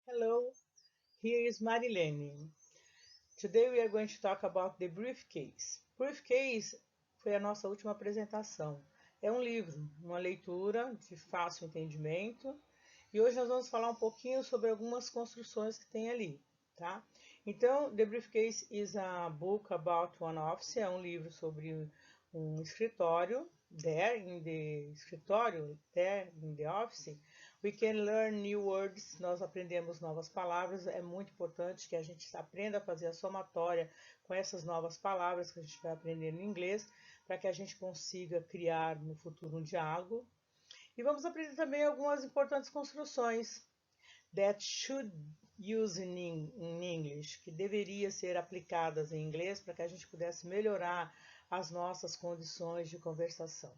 Hello, here is Marilene. Today we are going to talk about the briefcase. Briefcase foi a nossa última apresentação. É um livro, uma leitura de fácil entendimento. E hoje nós vamos falar um pouquinho sobre algumas construções que tem ali, tá? Então, The Briefcase is a book about one office, é um livro sobre um escritório. There in the escritório, there in the office, we can learn new words. Nós aprendemos novas palavras. É muito importante que a gente aprenda a fazer a somatória com essas novas palavras que a gente vai aprender no inglês, para que a gente consiga criar no futuro um diálogo. E vamos aprender também algumas importantes construções that should use in English, que deveria ser aplicadas em inglês para que a gente pudesse melhorar as nossas condições de conversação.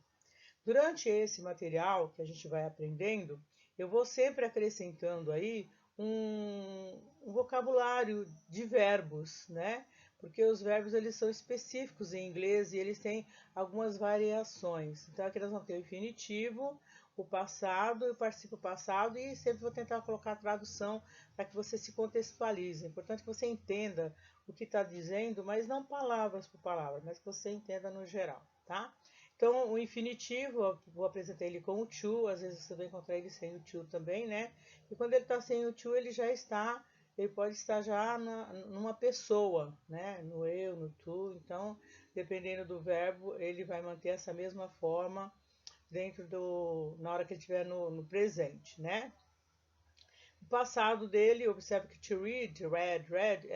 Durante esse material que a gente vai aprendendo, eu vou sempre acrescentando aí um vocabulário de verbos, né? Porque os verbos eles são específicos em inglês e eles têm algumas variações. Então aqui nós vamos ter o infinitivo, o passado e o particípio passado, e sempre vou tentar colocar a tradução para que você se contextualize. É importante que você entenda o que está dizendo, mas não palavras por palavra, mas que você entenda no geral, tá? Então, o infinitivo, eu vou apresentar ele com o to, às vezes você vai encontrar ele sem o to também, né? E quando ele está sem o to, ele pode estar já numa pessoa, né? No eu, no tu. Então, dependendo do verbo, ele vai manter essa mesma forma na hora que ele estiver no presente, né? O passado dele, observe que to read, read,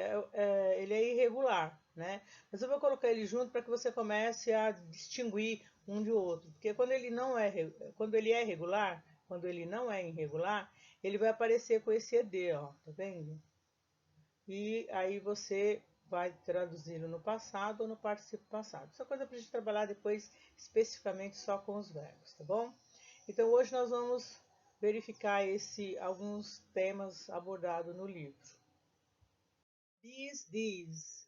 ele é irregular, né? Mas eu vou colocar ele junto para que você comece a distinguir um de outro. Porque quando ele é regular, quando ele não é irregular, ele vai aparecer com esse ED, ó, tá vendo? E aí você vai traduzi-lo no passado ou no participio passado. Essa coisa para a gente trabalhar depois especificamente só com os verbos, tá bom? Então hoje nós vamos verificar alguns temas abordados no livro. These,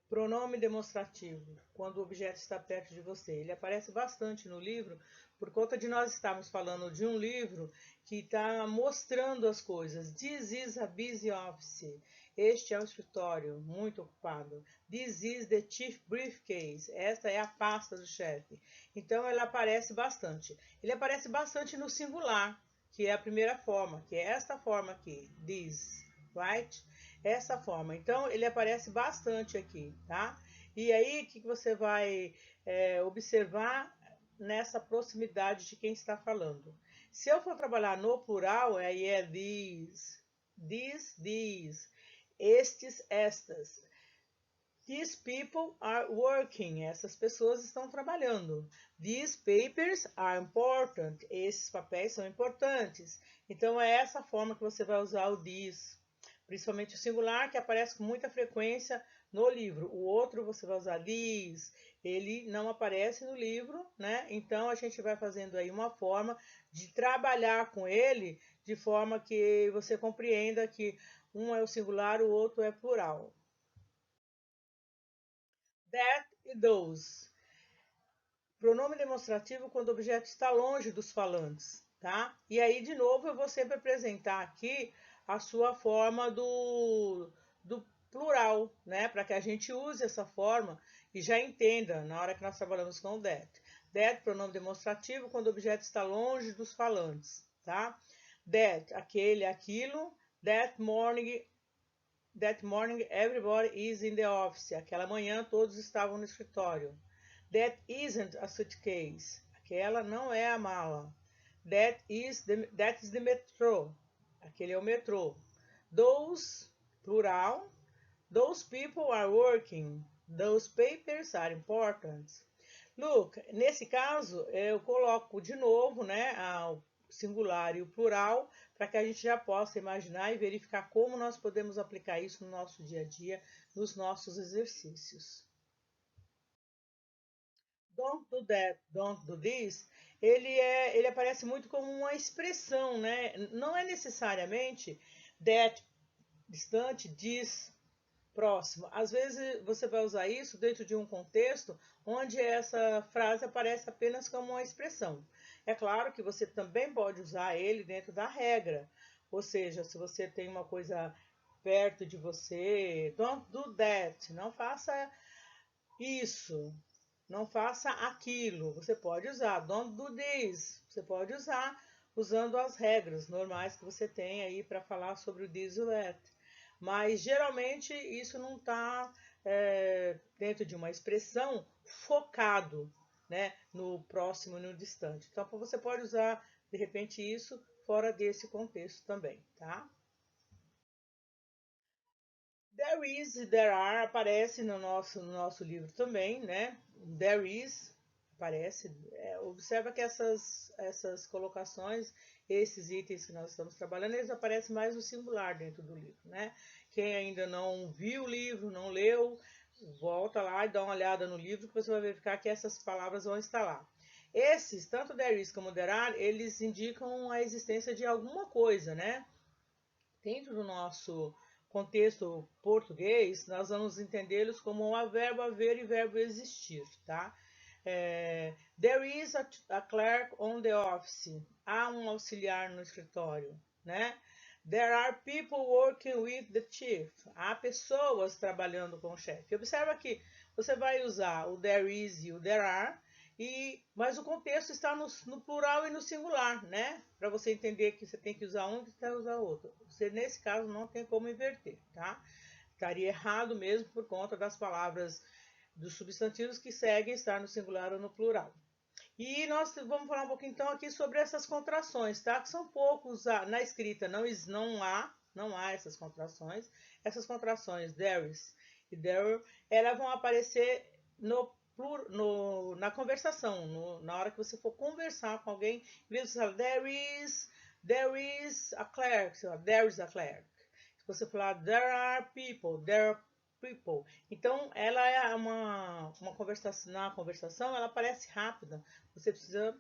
pronome demonstrativo, quando o objeto está perto de você. Ele aparece bastante no livro, por conta de nós estarmos falando de um livro que está mostrando as coisas. This is a busy office. Este é um escritório muito ocupado. This is the chief briefcase. Esta é a pasta do chefe. Então, ela aparece bastante. Ele aparece bastante no singular, que é a primeira forma, que é esta forma aqui. This, right? Essa forma. Então, ele aparece bastante aqui, tá? E aí, o que você vai observar nessa proximidade de quem está falando? Se eu for trabalhar no plural, aí é these, estes, estas. These people are working. Essas pessoas estão trabalhando. These papers are important. Esses papéis são importantes. Então, é essa forma que você vai usar o these. Principalmente o singular, que aparece com muita frequência no livro. O outro você vai usar these. Ele não aparece no livro, né? Então, a gente vai fazendo aí uma forma de trabalhar com ele de forma que você compreenda que um é o singular, o outro é plural. That e those. Pronome demonstrativo quando o objeto está longe dos falantes, tá? E aí, de novo, eu vou sempre apresentar aqui a sua forma do plural, né? Para que a gente use essa forma e já entenda na hora que nós trabalhamos com o that. That, pronome demonstrativo quando o objeto está longe dos falantes, tá? That, aquele, aquilo. That morning everybody is in the office. Aquela manhã todos estavam no escritório. That isn't a suitcase. Aquela não é a mala. That is the metro. Aquele é o metrô. Those, plural. Those people are working. Those papers are important. Look, nesse caso, eu coloco de novo, né, o singular e o plural, para que a gente já possa imaginar e verificar como nós podemos aplicar isso no nosso dia a dia, nos nossos exercícios. Don't do that, don't do this, ele aparece muito como uma expressão, né? Não é necessariamente that distante, this próximo. Às vezes você vai usar isso dentro de um contexto onde essa frase aparece apenas como uma expressão. É claro que você também pode usar ele dentro da regra, Ou seja, se você tem uma coisa perto de você, don't do that, não faça isso, não faça aquilo. Você pode usar don't do this, você pode usar usando as regras normais que você tem aí para falar sobre o this e o that. Mas geralmente isso não está dentro de uma expressão focado, né, no próximo e no distante. Então você pode usar de repente isso fora desse contexto também, tá? There is, there are, aparece no nosso livro também, né? There is, aparece. Observa que essas colocações, esses itens que nós estamos trabalhando, eles aparecem mais no singular dentro do livro, né? Quem ainda não viu o livro, não leu, volta lá e dá uma olhada no livro que você vai verificar que essas palavras vão estar lá. Esses, tanto there is como there are, eles indicam a existência de alguma coisa, né? Dentro do nosso contexto português, nós vamos entendê-los como um verbo haver e verbo existir, tá? There is a clerk on the office. Há um auxiliar no escritório, né? There are people working with the chief. Há pessoas trabalhando com o chefe. Observa que você vai usar o there is e o there are, mas o contexto está no plural e no singular, né? Para você entender que você tem que usar um e que você tem que usar outro. Você, nesse caso, não tem como inverter, tá? Estaria errado mesmo por conta das palavras dos substantivos que seguem estar no singular ou no plural. E nós vamos falar um pouquinho então aqui sobre essas contrações, tá? Que são poucos na escrita, não há essas contrações. Essas contrações, there is e there, elas vão aparecer na conversação, na hora que você for conversar com alguém, em vez de você falar there is a clerk, there is a clerk. Se você falar there are people. Então, ela é uma conversação, na conversação ela parece rápida, você precisa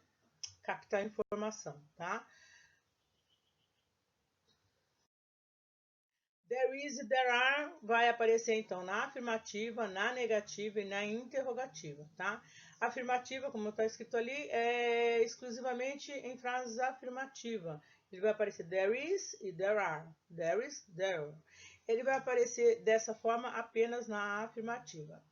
captar informação, tá? There is e there are vai aparecer então na afirmativa, na negativa e na interrogativa, tá? Afirmativa, como está escrito ali, é exclusivamente em frases afirmativas. Ele vai aparecer there is e there are. There is, there. Ele vai aparecer dessa forma apenas na afirmativa.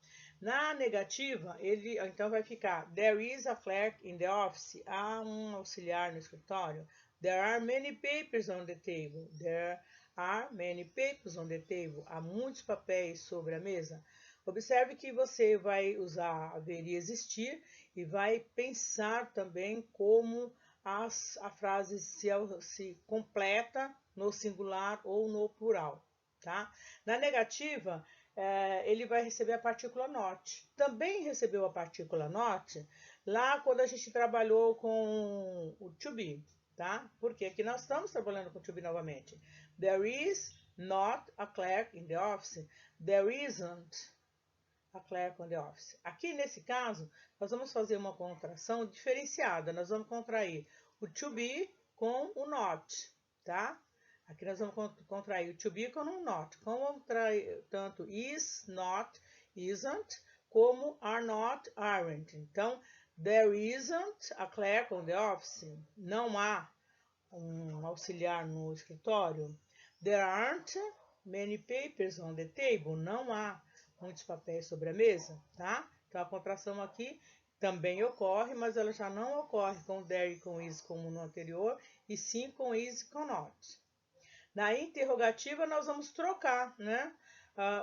Na negativa, ele então vai ficar there is a clerk in the office. Há um auxiliar no escritório. There are many papers on the table. There are many papers on the table. Há muitos papéis sobre a mesa. Observe que você vai usar haver e existir e vai pensar também como a frase se completa no singular ou no plural, tá? Na negativa, ele vai receber a partícula not. Também recebeu a partícula not lá quando a gente trabalhou com o to be, tá? Porque aqui nós estamos trabalhando com to be novamente. There is not a clerk in the office. There isn't a clerk in the office. Aqui nesse caso, nós vamos fazer uma contração diferenciada. Nós vamos contrair o to be com o not, tá? Aqui nós vamos contrair o to be com o not. Como contrair tanto is, not, isn't, como are not, aren't. Então, there isn't a clerk on the office. Não há um auxiliar no escritório. There aren't many papers on the table. Não há muitos papéis sobre a mesa, tá? Então a contração aqui também ocorre, mas ela já não ocorre com there e com is como no anterior, e sim com is e com not. Na interrogativa nós vamos trocar, né?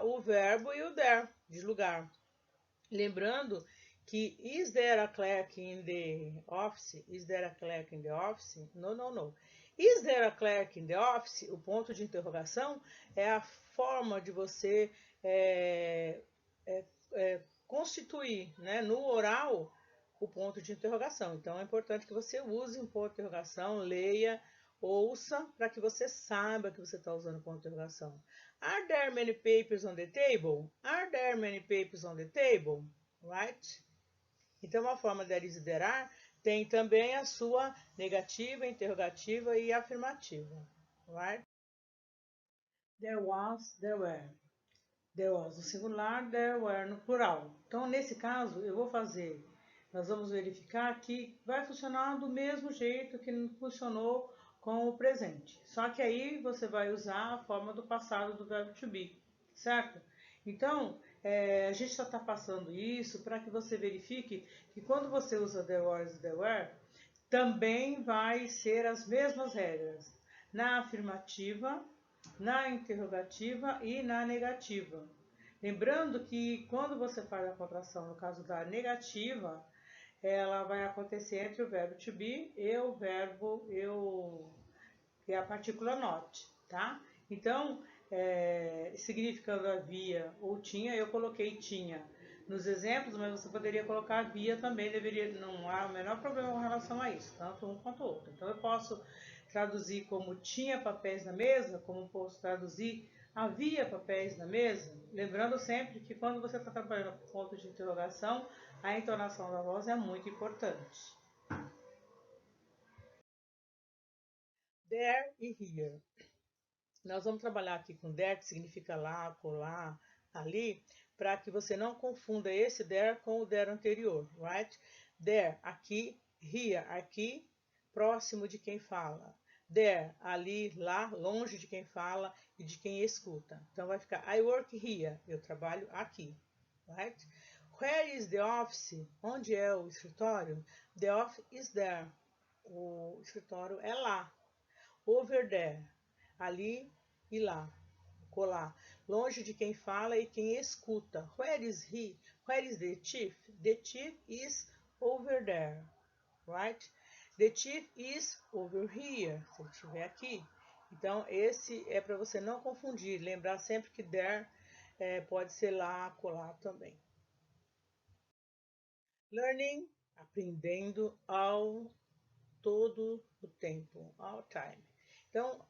O verbo e o there de lugar. Lembrando que is there a clerk in the office? Is there a clerk in the office? No, no, no. Is there a clerk in the office? O ponto de interrogação é a forma de você constituir, né, no oral o ponto de interrogação. Então é importante que você use um ponto de interrogação, leia, ouça, para que você saiba que você está usando o ponto de interrogação. Are there many papers on the table? Are there many papers on the table? Right? Então, a forma there is e there are tem também a sua negativa, interrogativa e afirmativa. Right? There was, there were. There was no singular, there were no plural. Então, nesse caso, nós vamos verificar que vai funcionar do mesmo jeito que funcionou com o presente. Só que aí você vai usar a forma do passado do verbo to be, certo? Então, a gente só está passando isso para que você verifique que quando você usa there was e there were, também vai ser as mesmas regras na afirmativa, na interrogativa e na negativa. Lembrando que quando você faz a contração, no caso da negativa, ela vai acontecer entre o verbo to be e o verbo que é a partícula not, tá? Então, significando havia ou tinha, eu coloquei tinha nos exemplos, mas você poderia colocar havia também, não há o menor problema com relação a isso, tanto um quanto o outro. Então, eu posso traduzir como tinha papéis na mesa, como posso traduzir havia papéis na mesa, lembrando sempre que quando você está trabalhando com ponto de interrogação, a entonação da voz é muito importante. There e here. Nós vamos trabalhar aqui com there, que significa lá, colar, ali, para que você não confunda esse there com o there anterior, right? There, aqui, here, aqui, próximo de quem fala. There, ali, lá, longe de quem fala e de quem escuta. Então vai ficar I work here, eu trabalho aqui, right? Where is the office? Onde é o escritório? The office is there. O escritório é lá. Over there, ali e lá, colar, longe de quem fala e quem escuta. Where is he? Where is the chief? The chief is over there, right? The chief is over here, se ele estiver aqui. Então, esse é para você não confundir, lembrar sempre que there pode ser lá, colar também. Learning, aprendendo ao todo o tempo, all time. Então,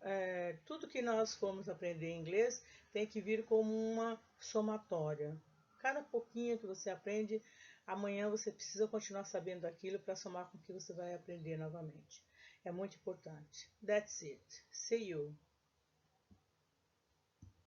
tudo que nós formos aprender em inglês tem que vir como uma somatória. Cada pouquinho que você aprende, amanhã você precisa continuar sabendo aquilo para somar com o que você vai aprender novamente. É muito importante. That's it. See you.